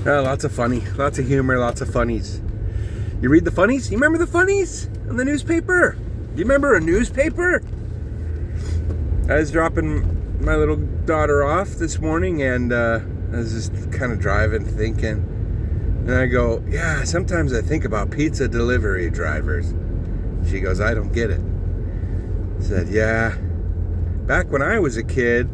Lots of humor, lots of funnies. You read the funnies? You remember the funnies in the newspaper? Do you remember a newspaper? I was dropping my little daughter off this morning, and I was just kind of driving, thinking. And I go, yeah, sometimes I think about pizza delivery drivers. She goes, I don't get it. I said, yeah. Back when I was a kid,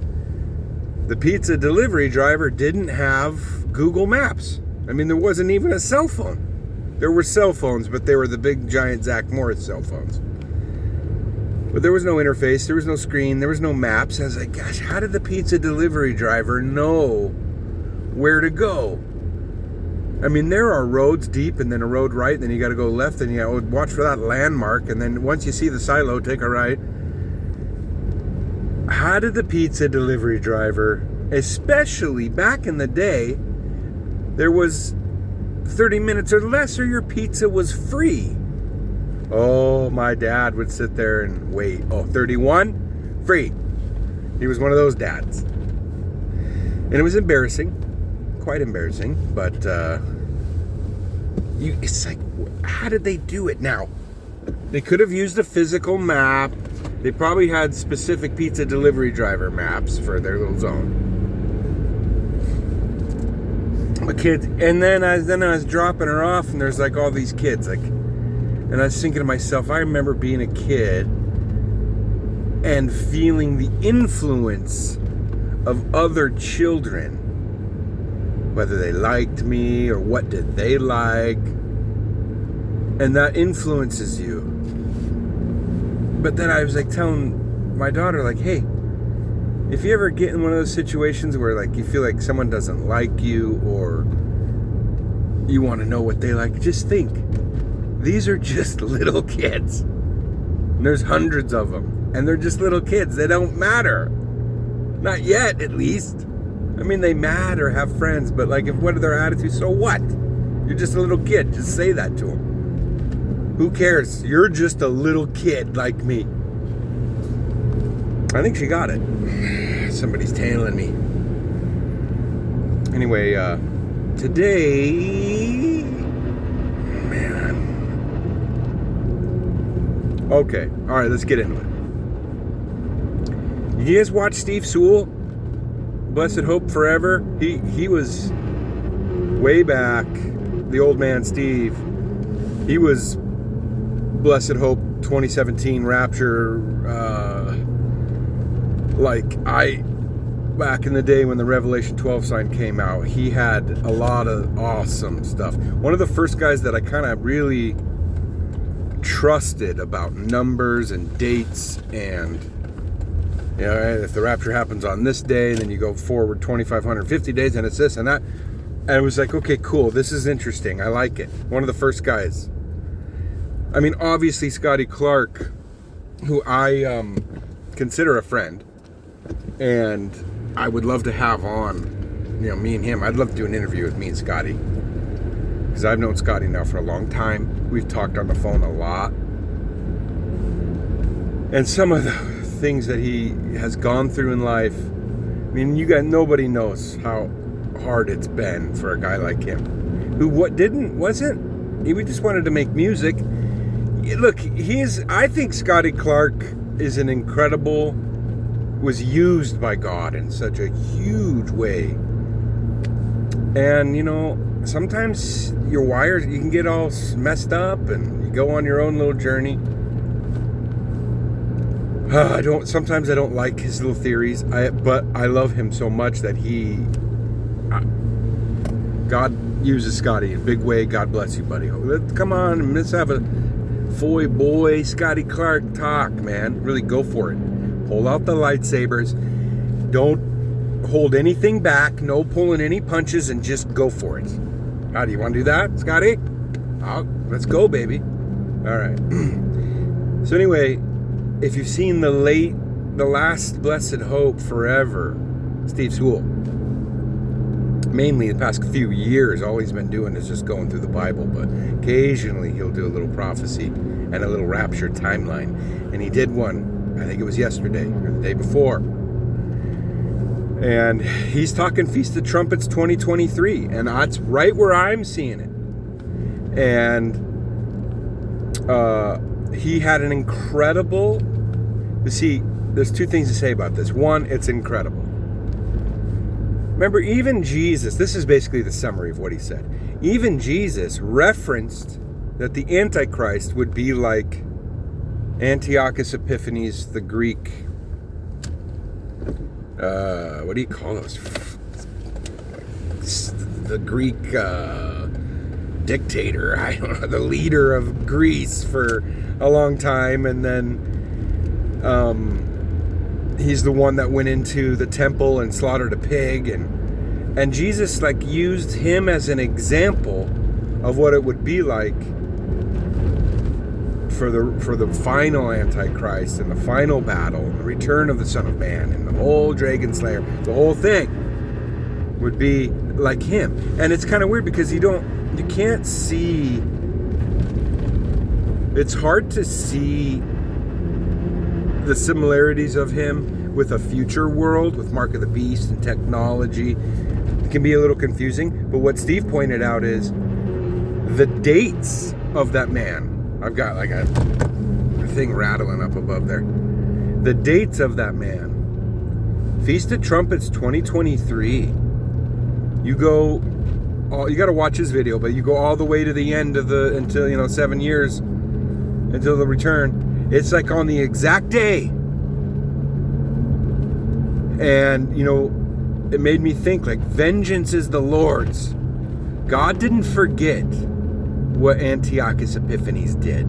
the pizza delivery driver didn't have Google Maps. I mean, there wasn't even a cell phone. There were cell phones, but they were the big, giant Zach Morris cell phones. But there was no interface, there was no screen, there was no maps. I was like, gosh, how did the pizza delivery driver know where to go? I mean, there are roads deep, and then a road right, and then you got to go left, and you got to watch for that landmark, and then once you see the silo, take a right. How did the pizza delivery driver, especially back in the day, there was 30 minutes or less or your pizza was free? Oh, my dad would sit there and wait. Oh, 31? Free. He was one of those dads. And it was embarrassing. Quite embarrassing. But it's like, how did they do it now? They could have used a physical map. They probably had specific pizza delivery driver maps for their little zone. My kids, and then I was dropping her off, and there's like all these kids, like, and I was thinking to myself, I remember being a kid and feeling the influence of other children, whether they liked me or what did they like, and that influences you. But then I was like telling my daughter, like, hey, if you ever get in one of those situations where like you feel like someone doesn't like you or you want to know what they like, just think, these are just little kids. And there's hundreds of them, and they're just little kids. They don't matter. Not yet, at least. I mean, they matter, have friends, but like, what are their attitudes? So what? You're just a little kid. Just say that to them. Who cares? You're just a little kid like me. I think she got it. Somebody's tailing me. Anyway, today... Man. Okay. Alright, let's get into it. You guys watch Steve Sewell? Blessed Hope Forever? He was way back. The old man Steve. He was Blessed Hope 2017 Rapture, back in the day when the Revelation 12 sign came out, he had a lot of awesome stuff. One of the first guys that I kind of really trusted about numbers and dates, and you know, if the rapture happens on this day, and then you go forward 2,550 days, and it's this and that. And it was like, okay, cool, this is interesting. I like it. One of the first guys. I mean, obviously, Scotty Clark, who I consider a friend, and I would love to have on, you know, me and him. I'd love to do an interview with me and Scotty, because I've known Scotty now for a long time. We've talked on the phone a lot. And some of the things that he has gone through in life, I mean, nobody knows how hard it's been for a guy like him, who wasn't, he just wanted to make music. Look, I think Scotty Clark is was used by God in such a huge way. And, you know, sometimes your wires, you can get all messed up and you go on your own little journey. Sometimes I don't like his little theories, but I love him so much that God uses Scotty in a big way. God bless you, buddy. Come on, let's have a boy Scotty Clark talk, man. Really go for it. Pull out the lightsabers. Don't hold anything back. No pulling any punches, and just go for it. How do you want to do that, Scotty? Let's go, baby. All right. So anyway, if you've seen the last Blessed Hope Forever, Steve Sewell, mainly the past few years, all he's been doing is just going through the Bible, but occasionally he'll do a little prophecy and a little rapture timeline. And he did one, I think it was yesterday or the day before. And he's talking Feast of Trumpets 2023, and that's right where I'm seeing it. And he had an incredible... See, there's two things to say about this. One, it's incredible. Remember, even Jesus, this is basically the summary of what he said. Even Jesus referenced that the Antichrist would be like Antiochus Epiphanes, the Greek, what do you call those? The Greek dictator, I don't know, the leader of Greece for a long time, and then he's the one that went into the temple and slaughtered a pig, and Jesus like used him as an example of what it would be like for the final Antichrist and the final battle and the return of the Son of Man and the whole Dragon Slayer. The whole thing would be like him. And it's kind of weird because you can't see, it's hard to see the similarities of him with a future world, with Mark of the Beast and technology. It can be a little confusing, but what Steve pointed out is the dates of that man. I've got like a thing rattling up above there. The dates of that man. Feast of Trumpets 2023. You got to watch his video, but you go all the way to the end of until 7 years until the return. It's like on the exact day. And, it made me think like vengeance is the Lord's. God didn't forget what Antiochus Epiphanes did.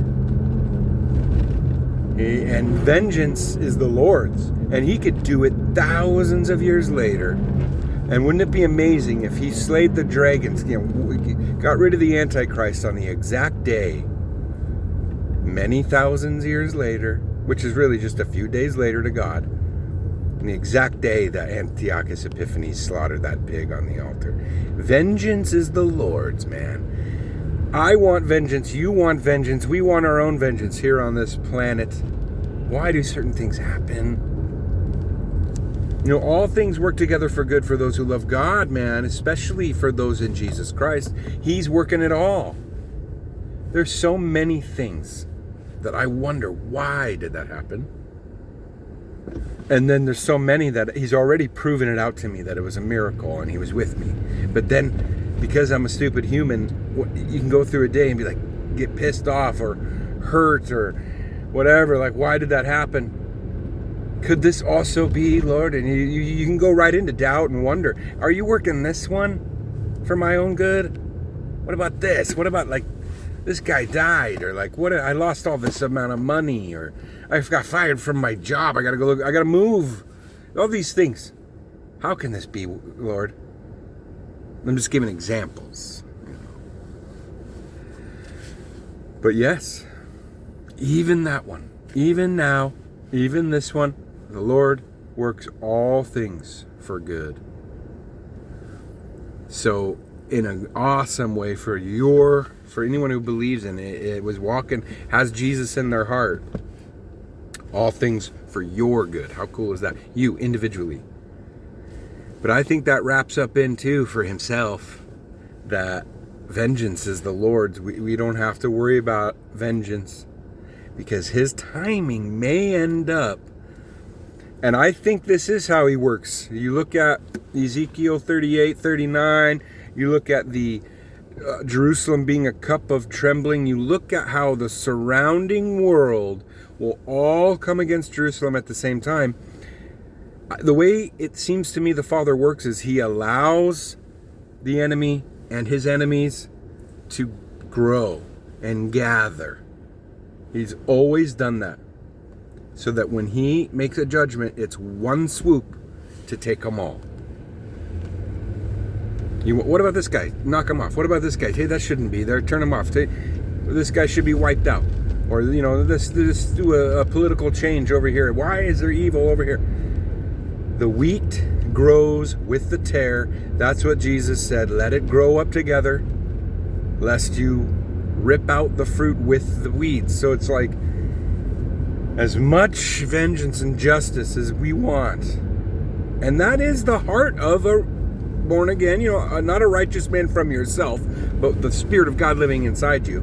And vengeance is the Lord's. And he could do it thousands of years later. And wouldn't it be amazing if he slayed the dragons, got rid of the Antichrist on the exact day, many thousands years later, which is really just a few days later to God, on the exact day that Antiochus Epiphanes slaughtered that pig on the altar. Vengeance is the Lord's, man. I want vengeance, you want vengeance, we want our own vengeance here on this planet. Why do certain things happen? All things work together for good for those who love God, man, especially for those in Jesus Christ. He's working it all. There's so many things that I wonder, why did that happen? And then there's so many that he's already proven it out to me that it was a miracle and he was with me. But then, because I'm a stupid human, you can go through a day and be like, get pissed off or hurt or whatever. Like, why did that happen? Could this also be, Lord? And you can go right into doubt and wonder, are you working this one for my own good? What about this? What about like this guy died, or like what? I lost all this amount of money, or I got fired from my job. I got to go look. I got to move. All these things. How can this be, Lord? I'm just giving examples. But yes, even that one, even now, even this one, the Lord works all things for good. So, in an awesome way for anyone who believes in it, it was walking, has Jesus in their heart. All things for your good. How cool is that? You, individually. But I think that wraps up into, for himself, that vengeance is the Lord's. We don't have to worry about vengeance, because his timing may end up. And I think this is how he works. You look at Ezekiel 38, 39. You look at the Jerusalem being a cup of trembling. You look at how the surrounding world will all come against Jerusalem at the same time. The way it seems to me the Father works is he allows the enemy and his enemies to grow and gather. He's always done that. So that when he makes a judgment, it's one swoop to take them all. What about this guy? Knock him off. What about this guy? Hey, that shouldn't be there. Turn him off. This guy should be wiped out. Or, let's do a political change over here. Why is there evil over here? The wheat grows with the tare. That's what Jesus said. Let it grow up together, lest you rip out the fruit with the weeds. So it's like, as much vengeance and justice as we want, And that is the heart of a born again, not a righteous man from yourself, but the Spirit of God living inside you.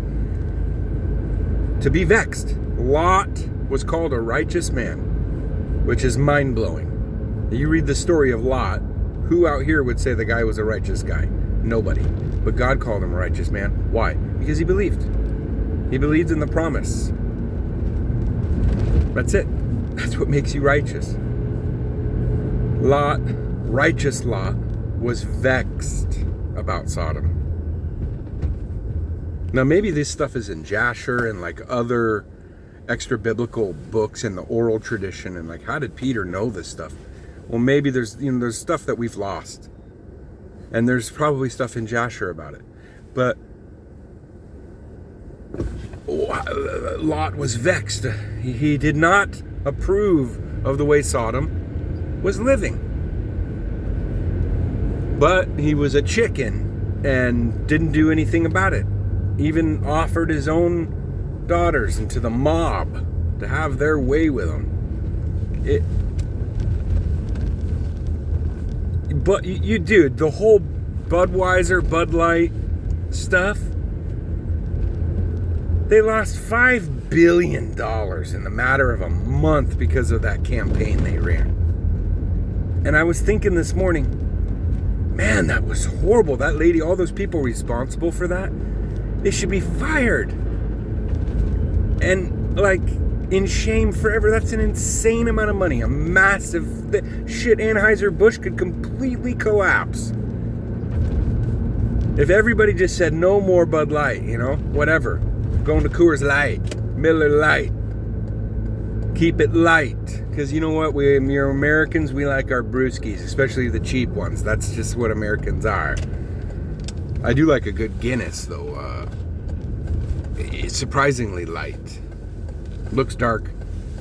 To be vexed. Lot was called a righteous man, which is mind-blowing. You read the story of Lot, who out here would say the guy was a righteous guy? Nobody. But God called him a righteous man. Why? Because he believed. He believed in the promise. That's it. That's what makes you righteous. Lot, righteous Lot, was vexed about Sodom. Now maybe this stuff is in Jasher and like other extra biblical books in the oral tradition, and like, how did Peter know this stuff? Well, maybe there's stuff that we've lost, and there's probably stuff in Jasher about it. But Lot was vexed. He did not approve of the way Sodom was living. But he was a chicken and didn't do anything about it. Even offered his own daughters into the mob to have their way with him. But dude, the whole Budweiser, Bud Light stuff, they lost $5 billion in the matter of a month because of that campaign they ran. And I was thinking this morning, man, that was horrible. That lady, all those people responsible for that, they should be fired. And like, in shame forever. That's an insane amount of money. A massive shit. Anheuser-Busch could completely collapse if everybody just said no more Bud Light, whatever. Going to Coors Light, Miller Light. Keep it light. Because you know what? We're Americans, we like our brewskis, especially the cheap ones. That's just what Americans are. I do like a good Guinness, though. It's surprisingly light. Looks dark,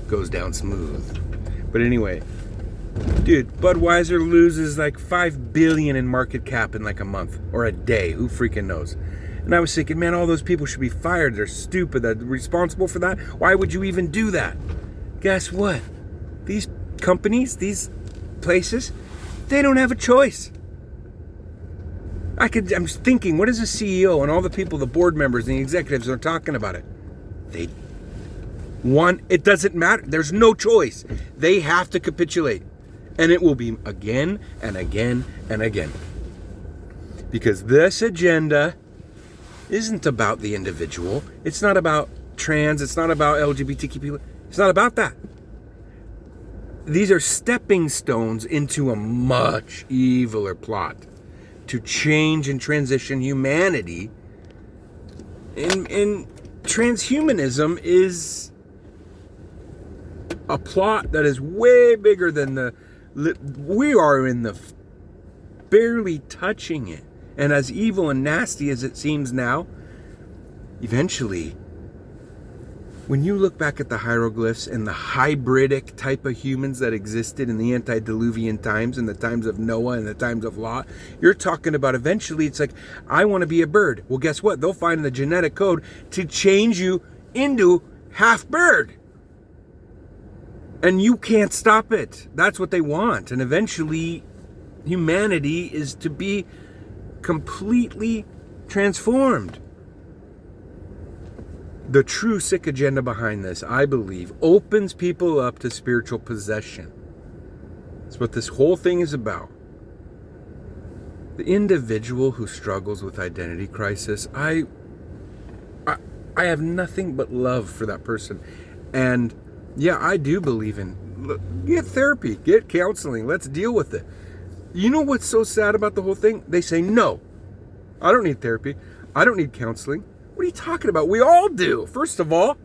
goes down smooth. But anyway, dude, Budweiser loses like $5 billion in market cap in like a month or a day. Who freaking knows? And I was thinking, man, all those people should be fired. They're stupid. They're responsible for that. Why would you even do that? Guess what? These companies, these places, they don't have a choice. I'm just thinking, what is the CEO and all the people, the board members and the executives are talking about it? It doesn't matter. There's no choice. They have to capitulate. And it will be again and again and again. Because this agenda isn't about the individual. It's not about trans. It's not about LGBTQ people. It's not about that. These are stepping stones into a much eviler plot to change and transition humanity. And transhumanism is a plot that is way bigger than we are in the barely touching it. And as evil and nasty as it seems now, eventually, when you look back at the hieroglyphs and the hybridic type of humans that existed in the antediluvian times, in the times of Noah and the times of Lot, you're talking about eventually it's like, I want to be a bird. Well, guess what? They'll find the genetic code to change you into half bird. And you can't stop it. That's what they want. And eventually, humanity is to be completely transformed. The true sick agenda behind this, I believe, opens people up to spiritual possession. That's what this whole thing is about. The individual who struggles with identity crisis, I have nothing but love for that person. And yeah, I do believe in get therapy, get counseling, let's deal with it. You know what's so sad about the whole thing? They say, no, I don't need therapy. I don't need counseling. What are you talking about? We all do, first of all.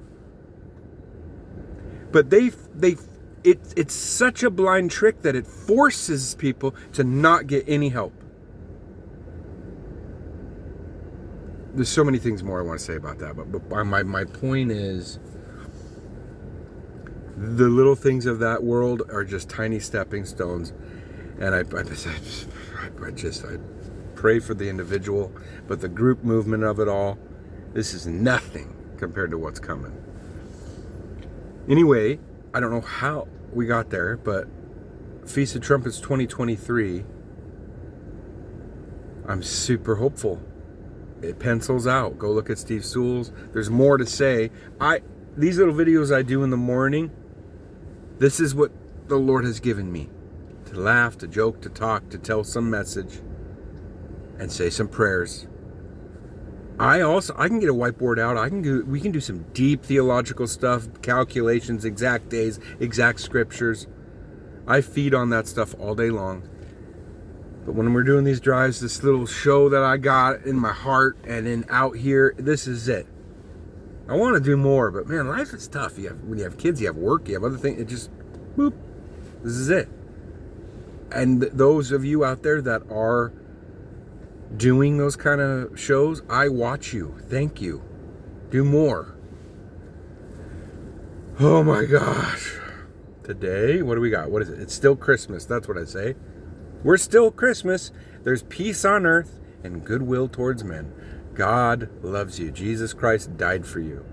But it's such a blind trick that it forces people to not get any help. There's so many things more I want to say about that, but my point is, the little things of that world are just tiny stepping stones, and I pray for the individual, but the group movement of it all, this is nothing compared to what's coming. Anyway, I don't know how we got there, but Feast of Trumpets 2023, I'm super hopeful. It pencils out. Go look at Steve Sewell's. There's more to say. These little videos I do in the morning, this is what the Lord has given me. To laugh, to joke, to talk, to tell some message, and say some prayers. I can get a whiteboard out. We can do some deep theological stuff, calculations, exact days, exact scriptures. I feed on that stuff all day long. But when we're doing these drives, this little show that I got in my heart and in out here, this is it. I want to do more, but man, life is tough. When you have kids, you have work, you have other things. It just, boop, this is it. And those of you out there that are doing those kind of shows, I watch you. Thank you. Do more. Oh my gosh. Today, what do we got? What is it? It's still Christmas. That's what I say. We're still Christmas. There's peace on earth and goodwill towards men. God loves you. Jesus Christ died for you.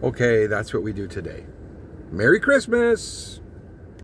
Okay, that's what we do today. Merry Christmas!